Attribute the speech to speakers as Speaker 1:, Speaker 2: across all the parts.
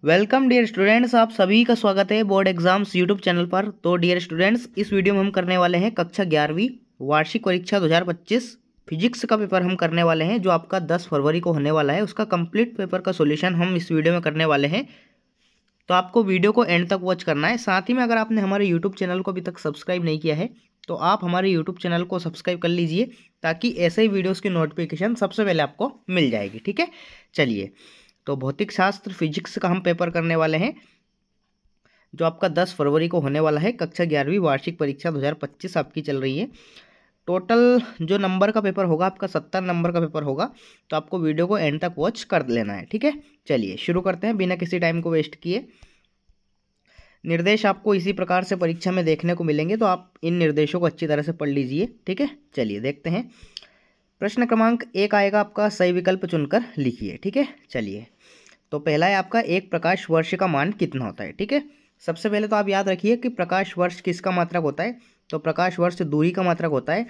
Speaker 1: Welcome dear students, आप सभी का स्वागत है बोर्ड एग्जाम्स यूट्यूब चैनल पर। तो डियर स्टूडेंट्स, इस वीडियो में हम करने वाले हैं कक्षा 11वीं वार्षिक परीक्षा 2025 फिजिक्स का पेपर हम करने वाले हैं, जो आपका 10 फरवरी को होने वाला है। उसका कंप्लीट पेपर का सॉल्यूशन हम इस वीडियो में करने वाले हैं, तो आपको वीडियो को एंड तक वॉच करना है। साथ ही में अगर आपने हमारे यूट्यूब चैनल को अभी तक सब्सक्राइब नहीं किया है तो आप हमारे यूट्यूब चैनल को सब्सक्राइब कर लीजिए, ताकि ऐसे ही वीडियोज़ की नोटिफिकेशन सबसे पहले आपको मिल जाएगी। ठीक है, चलिए। तो भौतिक शास्त्र फिजिक्स का हम पेपर करने वाले हैं, जो आपका 10 फरवरी को होने वाला है। कक्षा 11वीं वार्षिक परीक्षा 2025 आपकी चल रही है। टोटल जो नंबर का पेपर होगा आपका 70 नंबर का पेपर होगा, तो आपको वीडियो को एंड तक वॉच कर लेना है। ठीक है, चलिए शुरू करते हैं बिना किसी टाइम को वेस्ट किए। निर्देश आपको इसी प्रकार से परीक्षा में देखने को मिलेंगे, तो आप इन निर्देशों को अच्छी तरह से पढ़ लीजिए। ठीक है, चलिए देखते हैं। प्रश्न क्रमांक 1 आएगा आपका, सही विकल्प चुनकर लिखिए। ठीक है, चलिए। तो पहला है आपका, एक प्रकाश वर्ष का मान कितना होता है। ठीक है, सबसे पहले तो आप याद रखिए कि प्रकाश वर्ष किसका मात्रक होता है। तो प्रकाश वर्ष दूरी का मात्रक होता है।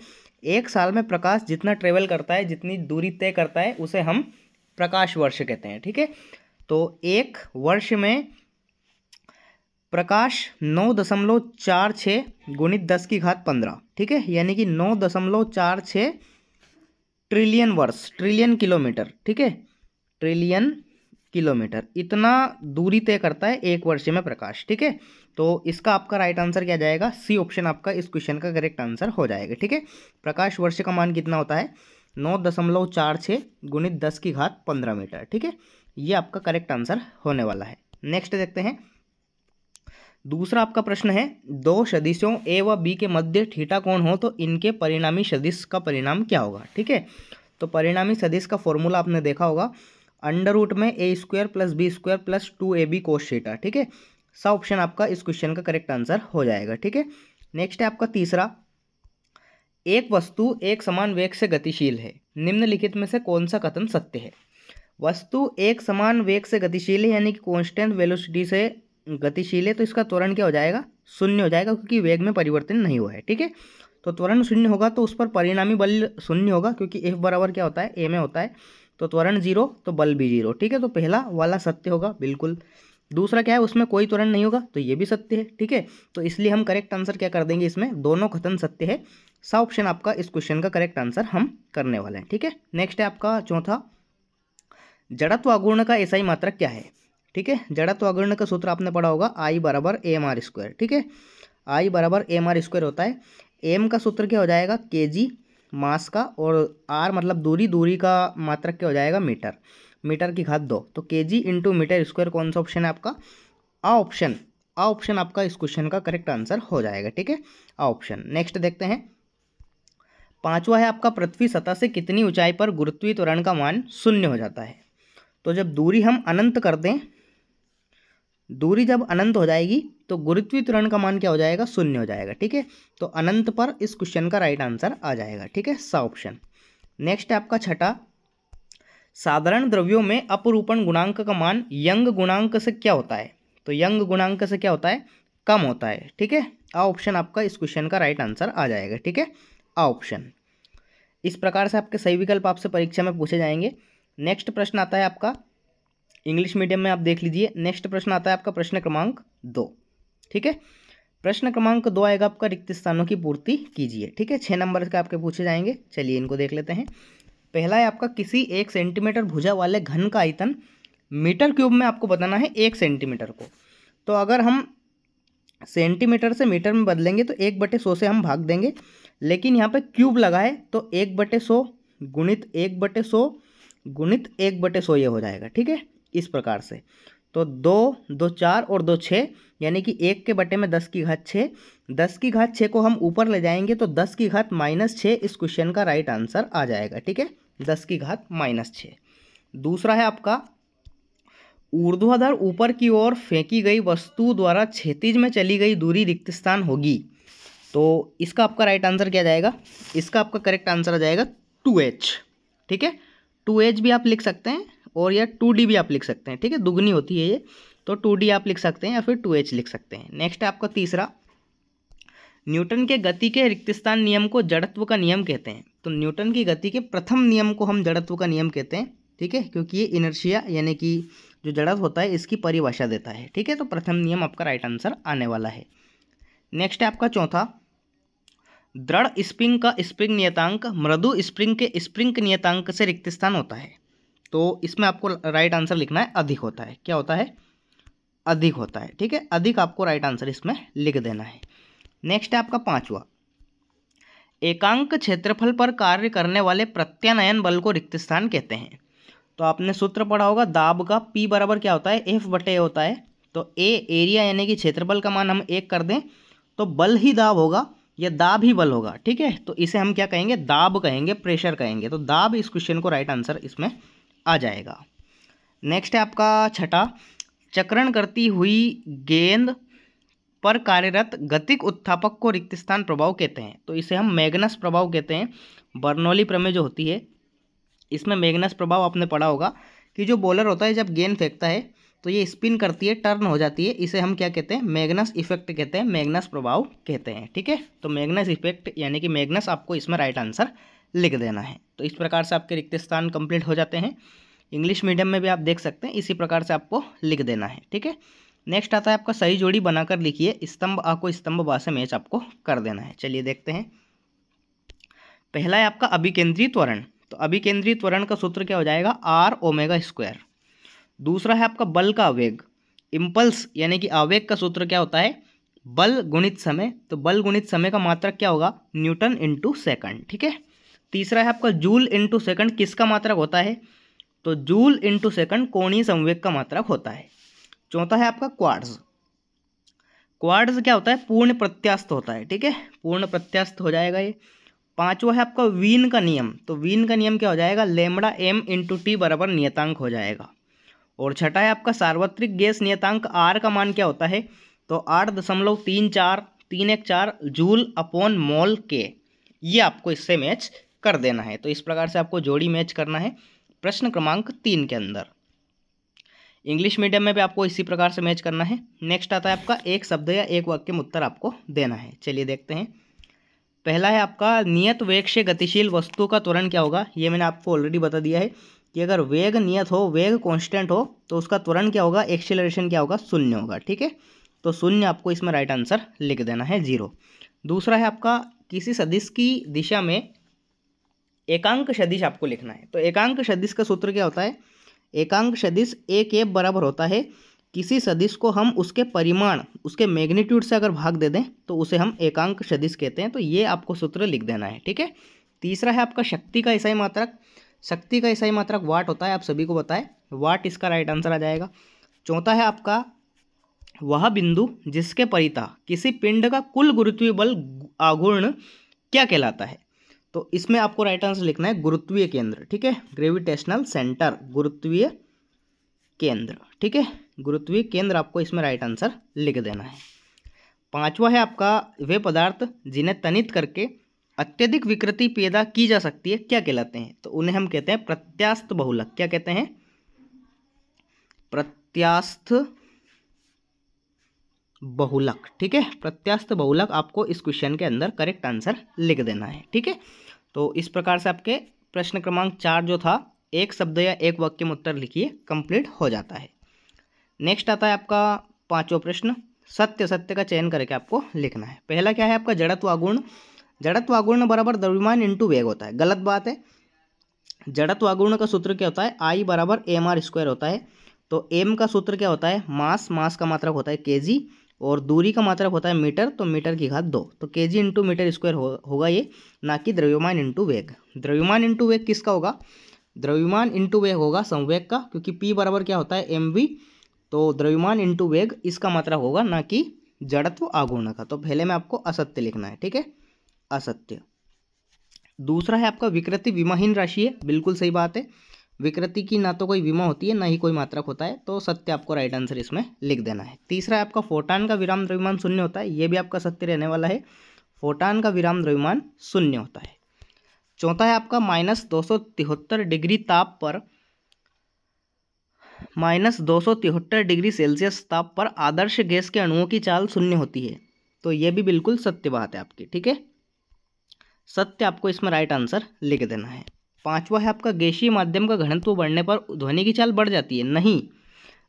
Speaker 1: एक साल में प्रकाश जितना ट्रेवल करता है, जितनी दूरी तय करता है, उसे हम प्रकाश वर्ष कहते हैं। ठीक है, तो एक वर्ष में प्रकाश 9.46 गुणित 10 की घात 15, ठीक है, यानी कि 9.46 ट्रिलियन वर्ष, ट्रिलियन किलोमीटर। ठीक है, ट्रिलियन किलोमीटर, इतना दूरी तय करता है एक वर्ष में प्रकाश। ठीक है, तो इसका आपका राइट आंसर क्या जाएगा, सी ऑप्शन आपका इस क्वेश्चन का करेक्ट आंसर हो जाएगा। ठीक है, प्रकाश वर्ष का मान कितना होता है, 9.46 गुणित 10 की घात 15 मीटर। ठीक है, ये आपका करेक्ट आंसर होने वाला है। नेक्स्ट देखते हैं। दूसरा आपका प्रश्न है, दो सदिशों ए व बी के मध्य थीटा कोण हो तो इनके परिणामी सदिश का परिणाम क्या होगा। ठीक है, तो परिणामी सदिश का फॉर्मूला आपने देखा होगा, अंडर रूट में A square plus B square plus 2ab cos theta. ठीक है, सा ऑप्शन आपका इस क्वेश्चन का करेक्ट आंसर हो जाएगा। ठीक है, नेक्स्ट है आपका तीसरा, एक वस्तु एक समान वेग से गतिशील है, निम्नलिखित में से कौन सा कथन सत्य है। वस्तु एक समान वेग से गतिशील है, यानी कि कांस्टेंट वेलोसिटी से गतिशील है, तो इसका त्वरण क्या हो जाएगा, शून्य हो जाएगा, क्योंकि वेग में परिवर्तन नहीं हुआ है। ठीक है, तो त्वरण शून्य होगा तो उस पर परिणामी बल शून्य होगा, क्योंकि F बराबर क्या होता है, ए में होता है। तो त्वरण जीरो तो बल भी जीरो। ठीक है, तो पहला वाला सत्य होगा बिल्कुल। दूसरा क्या है, उसमें कोई त्वरण नहीं होगा, तो ये भी सत्य है। ठीक है, तो इसलिए हम करेक्ट आंसर क्या कर देंगे, इसमें दोनों कथन सत्य है। सा ऑप्शन आपका इस क्वेश्चन का करेक्ट आंसर हम करने वाले हैं। ठीक है, नेक्स्ट है आपका चौथा, जड़त्व आघूर्ण का एसआई मात्रक क्या है। ठीक है, जड़त्व आघूर्ण का सूत्र आपने पढ़ा होगा, I बराबर AMR स्क्वायर। ठीक है, I बराबर AMR स्क्वायर होता है। एम का सूत्र क्या हो जाएगा, kg मास का, और r मतलब दूरी, दूरी का मात्रक क्या हो जाएगा, मीटर, मीटर की घात 2। तो kg इंटू मीटर स्क्वायर कौन सा ऑप्शन है आपका, आ ऑप्शन। आ ऑप्शन आपका इस क्वेश्चन का करेक्ट आंसर हो जाएगा। ठीक है, आ ऑप्शन। नेक्स्ट देखते हैं। पांचवा है आपका, पृथ्वी सतह से कितनी ऊंचाई पर गुरुत्वीय त्वरण का मान शून्य हो जाता है। तो जब दूरी हम अनंत कर दें, दूरी जब अनंत हो जाएगी तो गुरुत्वीय त्वरण का मान क्या हो जाएगा, शून्य हो जाएगा। ठीक है, तो अनंत पर इस क्वेश्चन का राइट आंसर आ जाएगा। ठीक है, सा ऑप्शन। नेक्स्ट है आपका छठा, साधारण द्रव्यों में अपरूपण गुणांक का मान यंग गुणांक से क्या होता है। तो यंग गुणांक से क्या होता है, कम होता है। ठीक है, आ ऑप्शन आपका इस क्वेश्चन का राइट आंसर आ जाएगा। ठीक है, आ ऑप्शन। इस प्रकार से आपके सही विकल्प आपसे परीक्षा में पूछे जाएंगे। नेक्स्ट प्रश्न आता है आपका, इंग्लिश मीडियम में आप देख लीजिए। नेक्स्ट प्रश्न आता है आपका प्रश्न क्रमांक 2। ठीक है, प्रश्न क्रमांक 2 आएगा आपका, रिक्त स्थानों की पूर्ति कीजिए। ठीक है, 6 नंबर के आपके पूछे जाएंगे। चलिए इनको देख लेते हैं। पहला है आपका, किसी 1 सेंटीमीटर भुजा वाले घन का आयतन मीटर क्यूब में आपको बताना है 1 सेंटीमीटर को। तो अगर हम सेंटीमीटर से मीटर में बदलेंगे तो 1/100 से हम भाग देंगे, लेकिन यहाँ पे क्यूब लगा है तो 1/100 गुणित 1/100 गुणित 1/100 ये हो जाएगा। ठीक है, इस प्रकार से। तो 2 2 4 और 2 6, यानी कि 1 के बटे में 10 की घात 6, 10 की घात 6 को हम ऊपर ले जाएंगे तो 10 की घात -6 इस क्वेश्चन का राइट आंसर आ जाएगा। ठीक है, 10 की घात -6। दूसरा है आपका, ऊर्ध्वाधर ऊपर की ओर फेंकी गई वस्तु द्वारा क्षैतिज में चली गई दूरी रिक्त स्थान होगी। तो इसका आपका राइट आंसर क्या जाएगा, इसका आपका करेक्ट आंसर आ जाएगा 2h। ठीक है, 2h भी आप लिख सकते हैं और या 2d भी आप लिख सकते हैं। ठीक है, दुगनी होती है ये, तो 2d आप लिख सकते हैं या फिर 2h लिख सकते हैं। नेक्स्ट है आपका तीसरा, न्यूटन के गति के रिक्त स्थान नियम को जड़त्व का नियम कहते हैं। तो न्यूटन की गति के प्रथम नियम को हम जड़त्व का नियम कहते हैं। ठीक है, क्योंकि ये इनर्शिया यानी कि जो जड़त्व होता है इसकी परिभाषा देता है। ठीक है, तो प्रथम नियम आपका राइट आंसर आने वाला है। नेक्स्ट है आपका चौथा, दृढ़ स्प्रिंग का स्प्रिंग नियतांक मृदु स्प्रिंग के स्प्रिंग नियतांक से रिक्त स्थान होता है। तो इसमें आपको राइट आंसर लिखना है अधिक होता है। क्या होता है? अधिक होता है। ठीक है, अधिक आपको राइट आंसर इसमें लिख देना है। नेक्स्ट है आपका पांचवा, एकांक क्षेत्रफल पर कार्य करने वाले प्रत्यानयन बल को रिक्त स्थान कहते हैं। तो आपने सूत्र पढ़ा होगा दाब का, P बराबर क्या होता है? F/A होता है। तो A एरिया यानी कि क्षेत्रफल का मान हम 1 कर दें तो बल ही दाब होगा या दाब ही बल होगा। ठीक है, तो इसे हम क्या कहेंगे? दाब कहेंगे, प्रेशर कहेंगे। तो दाब इस क्वेश्चन को राइट आंसर इसमें आ जाएगा। नेक्स्ट है आपका छठा, चक्रण करती हुई गेंद पर कार्यरत गतिक उत्थापक को रिक्त स्थान प्रभाव कहते हैं। तो इसे हम मैग्नस प्रभाव कहते हैं। बर्नौली प्रमेय जो होती है इसमें मैग्नस प्रभाव आपने पढ़ा होगा कि जो बॉलर होता है जब गेंद फेंकता है तो ये स्पिन करती है, टर्न हो जाती है। इसे हम क्या कहते हैं? मैग्नस इफेक्ट कहते हैं, मैग्नस प्रभाव कहते हैं। ठीक है, तो मैग्नस इफेक्ट यानी कि मैग्नस आपको इसमें राइट आंसर लिख देना है। तो इस प्रकार से आपके रिक्त स्थान कंप्लीट हो जाते हैं। इंग्लिश मीडियम में भी आप देख सकते हैं, इसी प्रकार से आपको लिख देना है। ठीक है, नेक्स्ट आता है आपका सही जोड़ी बनाकर लिखिए, स्तंभ आ को स्तंभ बा से मैच आपको कर देना है। चलिए देखते हैं। पहला है आपका अभिकेंद्रित त्वरण। तो अभिकेंद्रित त्वरण का सूत्र क्या हो जाएगा? R⍵²। दूसरा है आपका बल का आवेग, इम्पल्स यानी कि आवेग का सूत्र क्या होता है? बल गुणित समय। तो बल गुणित समय का मात्रक क्या होगा? Newton into second. ठीक है, तीसरा है आपका जूल इंटू सेकंड। किसका मात्रक होता है? तो जूल इंटू सेकंड कोणीय संवेग का मात्रक होता है। चौथा है आपका क्वार्ट्ज। क्वार्ट्ज क्या होता है? पूर्ण प्रत्यास्थ होता है। ठीक है, पूर्ण प्रत्यास्थ हो जाएगा ये। पांचवा है आपका वीन का नियम। तो वीन का नियम क्या हो जाएगा? λm/T बराबर नियतांक हो जाएगा। और छठा है आपका सार्वत्रिक गैस नियतांक R का मान क्या होता है? तो 8.34314 जूल अपॉन मोल के। ये आपको इससे मैच कर देना है। तो इस प्रकार से आपको जोड़ी मैच करना है प्रश्न क्रमांक 3 के अंदर। इंग्लिश मीडियम में भी आपको इसी प्रकार से मैच करना है। नेक्स्ट आता है आपका एक शब्द या एक वाक्य में उत्तर आपको देना है। चलिए देखते हैं। पहला है आपका नियत वेग से गतिशील वस्तु का त्वरण क्या होगा? ये मैंने आपको ऑलरेडी बता दिया है कि अगर वेग नियत हो, वेग कांस्टेंट हो तो उसका त्वरण क्या होगा? एक्सीलरेशन क्या होगा? 0 होगा। ठीक है, तो 0 आपको इसमें राइट आंसर लिख देना है, 0। दूसरा है आपका किसी सदिश की दिशा में एकांक सदिश आपको लिखना है। तो एकांक सदिश का सूत्र क्या होता है? एकांक सदिश A बराबर होता है किसी सदिश को हम उसके परिमाण, उसके मैग्नीट्यूड से अगर भाग दे दें तो उसे हम एकांक सदिश कहते हैं। तो ये आपको सूत्र लिख देना है। ठीक है, तीसरा है आपका शक्ति का ईसाई मात्रक। शक्ति का ईसाई मात्रक वाट होता है, आप सभी को पता है, वाट इसका राइट आंसर आ जाएगा। चौथा है आपका वह बिंदु जिसके परितः किसी पिंड का कुल गुरुत्वीय बल आघूर्ण क्या कहलाता है? तो इसमें आपको राइट आंसर लिखना है गुरुत्वीय केंद्र। ठीक है, ग्रेविटेशनल सेंटर, गुरुत्वीय केंद्र। ठीक है, गुरुत्वीय केंद्र आपको इसमें राइट आंसर लिख देना है। पांचवा है आपका वे पदार्थ जिन्हें तनित करके अत्यधिक विकृति पैदा की जा सकती है क्या कहलाते हैं? तो उन्हें हम कहते हैं प्रत्यास्थ बहुलक। क्या कहते हैं? प्रत्यास्थ बहुलक। ठीक है, प्रत्यास्थ बहुलक आपको इस क्वेश्चन के अंदर करेक्ट आंसर लिख देना है। ठीक है, तो इस प्रकार से आपके प्रश्न क्रमांक 4 जो था एक शब्द या एक वाक्य में उत्तर लिखिए कंप्लीट हो जाता है। नेक्स्ट आता है आपका पांचवा प्रश्न, सत्य सत्य का चयन करके आपको लिखना है। पहला क्या है आपका जड़त्व आघूर्ण। जड़त्व आघूर्ण बराबर द्रव्यमान इंटू वेग होता है। गलत बात है। जड़त्व आघूर्ण का सूत्र क्या होता है? I बराबर mr² होता है। तो m का सूत्र क्या होता है? मास, मास का मात्रक होता है kg, और दूरी का मात्रक होता है मीटर, तो मीटर की घात 2। तो kg इंटू मीटर स्क्वायर होगा ये, ना कि द्रव्यमान इंटू वेग। द्रव्यमान इंटू वेग किसका होगा? द्रव्यमान इंटू वेग होगा संवेग का, क्योंकि P बराबर क्या होता है? mv। तो द्रव्यमान इंटू वेग इसका मात्रक होगा, ना कि जड़त्व आघूर्ण का। तो पहले में आपको असत्य लिखना है। ठीक है, असत्य। दूसरा है आपका विकृति विमाहीन राशि है। बिल्कुल सही बात है, विकृति की ना तो कोई विमा होती है ना ही कोई मात्रक होता है, तो सत्य आपको राइट आंसर इसमें लिख देना है। तीसरा है आपका फोटान का विराम द्रव्यमान 0 होता है। ये भी आपका सत्य रहने वाला है, फोटान का विराम द्रव्यमान 0 होता है। चौथा है आपका -273 डिग्री ताप पर, -273 डिग्री सेल्सियस ताप पर आदर्श गैस के अणुओं की चाल 0 होती है। तो ये भी बिल्कुल सत्य बात है आपकी। ठीक है, सत्य आपको इसमें राइट आंसर लिख देना है। पांचवा है आपका गैसीय माध्यम का घनत्व बढ़ने पर ध्वनि की चाल बढ़ जाती है। नहीं,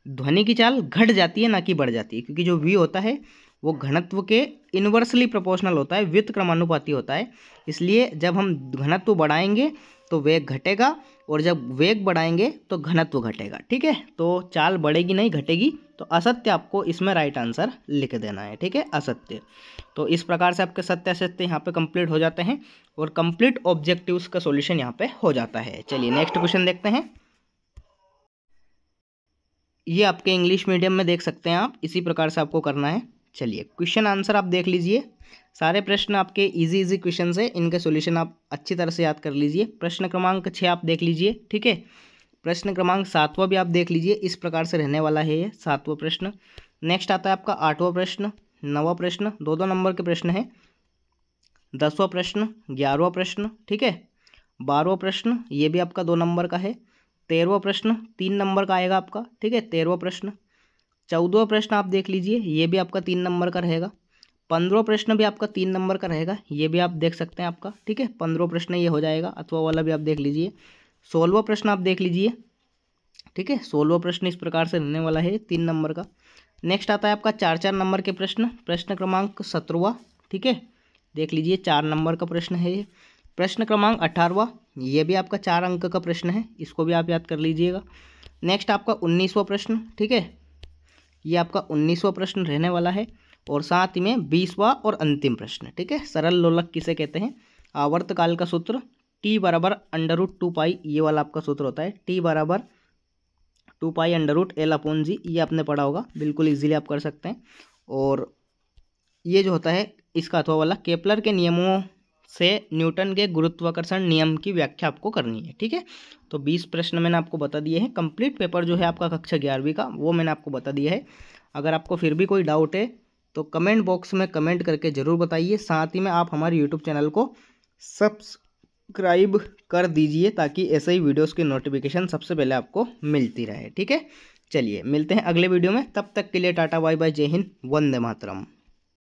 Speaker 1: ध्वनि की चाल घट जाती है ना कि बढ़ जाती है, क्योंकि जो v होता है वो घनत्व के इन्वर्सली प्रोपोर्शनल होता है, व्युत्क्रमानुपाती होता है। इसलिए जब हम घनत्व बढ़ाएंगे तो वेग घटेगा, और जब वेग बढ़ाएंगे तो घनत्व घटेगा। ठीक है, तो चाल बढ़ेगी नहीं घटेगी, तो असत्य आपको इसमें राइट आंसर लिख देना है। ठीक है, असत्य। तो इस प्रकार से आपके सत्य असत्य यहाँ पे कंप्लीट हो जाते हैं और कंप्लीट ऑब्जेक्टिव्स का सॉल्यूशन यहाँ पे हो जाता है। चलिए नेक्स्ट क्वेश्चन देखते हैं। ये आपके इंग्लिश मीडियम में देख सकते हैं आप, इसी प्रकार से आपको करना है। चलिए क्वेश्चन आंसर आप देख लीजिए। सारे प्रश्न आपके इजी क्वेश्चन है, इनके सॉल्यूशन आप अच्छी तरह से याद कर लीजिए। प्रश्न क्रमांक 6 आप देख लीजिए। ठीक है, प्रश्न क्रमांक 7वां भी आप देख लीजिए, इस प्रकार से रहने वाला है ये 7वां प्रश्न। नेक्स्ट आता है आपका 8वां प्रश्न, 9वां प्रश्न, 2-2 नंबर के प्रश्न है, 10वां प्रश्न, 11वां प्रश्न, ठीक है, 12वां प्रश्न ये भी आपका 2 नंबर का है, 13वां प्रश्न 3 नंबर का आएगा आपका। ठीक है, 13वां प्रश्न, 14वां प्रश्न आप देख लीजिए, ये भी आपका 3 नंबर का रहेगा, 15वां प्रश्न भी आपका 3 नंबर का रहेगा, ये भी आप देख सकते हैं आपका। ठीक है, 15वां प्रश्न ये हो जाएगा, अथवा वाला भी आप देख लीजिए। 16वां प्रश्न आप देख लीजिए। ठीक है, 16वां प्रश्न इस प्रकार से रहने वाला है 3 नंबर का। नेक्स्ट आता है आपका 4-4 नंबर के प्रश्न, प्रश्न क्रमांक 17वां। ठीक है, देख लीजिए 4 नंबर का प्रश्न है ये। प्रश्न क्रमांक 18वां, ये भी आपका 4 अंक का प्रश्न है, इसको भी आप याद कर लीजिएगा। नेक्स्ट आपका 19वां प्रश्न, ठीक है, ये आपका 19वां प्रश्न रहने वाला है, और साथ ही में 20वां और अंतिम प्रश्न। ठीक है, सरल लोलक किसे कहते हैं, आवर्तकाल का सूत्र t बराबर √2π, ये वाला आपका सूत्र होता है, t बराबर 2π√L/g, ये आपने पढ़ा होगा, बिल्कुल इजीली आप कर सकते हैं। और ये जो होता है इसका अथवा वाला केपलर के नियमों से न्यूटन के गुरुत्वाकर्षण नियम की व्याख्या आपको करनी है। ठीक है, तो 20 प्रश्न मैंने आपको बता दिए हैं। कंप्लीट पेपर जो है आपका कक्षा 11वीं का, वो मैंने आपको बता दिया है। अगर आपको फिर भी कोई डाउट है तो कमेंट बॉक्स में कमेंट करके ज़रूर बताइए। साथ ही में आप हमारे यूट्यूब चैनल को सब्सक्राइब कर दीजिए, ताकि ऐसे ही वीडियोस की नोटिफिकेशन सबसे पहले आपको मिलती रहे। ठीक है, चलिए मिलते हैं अगले वीडियो में, तब तक के लिए टाटा बाय बाय, जय हिंद, वंदे मातरम।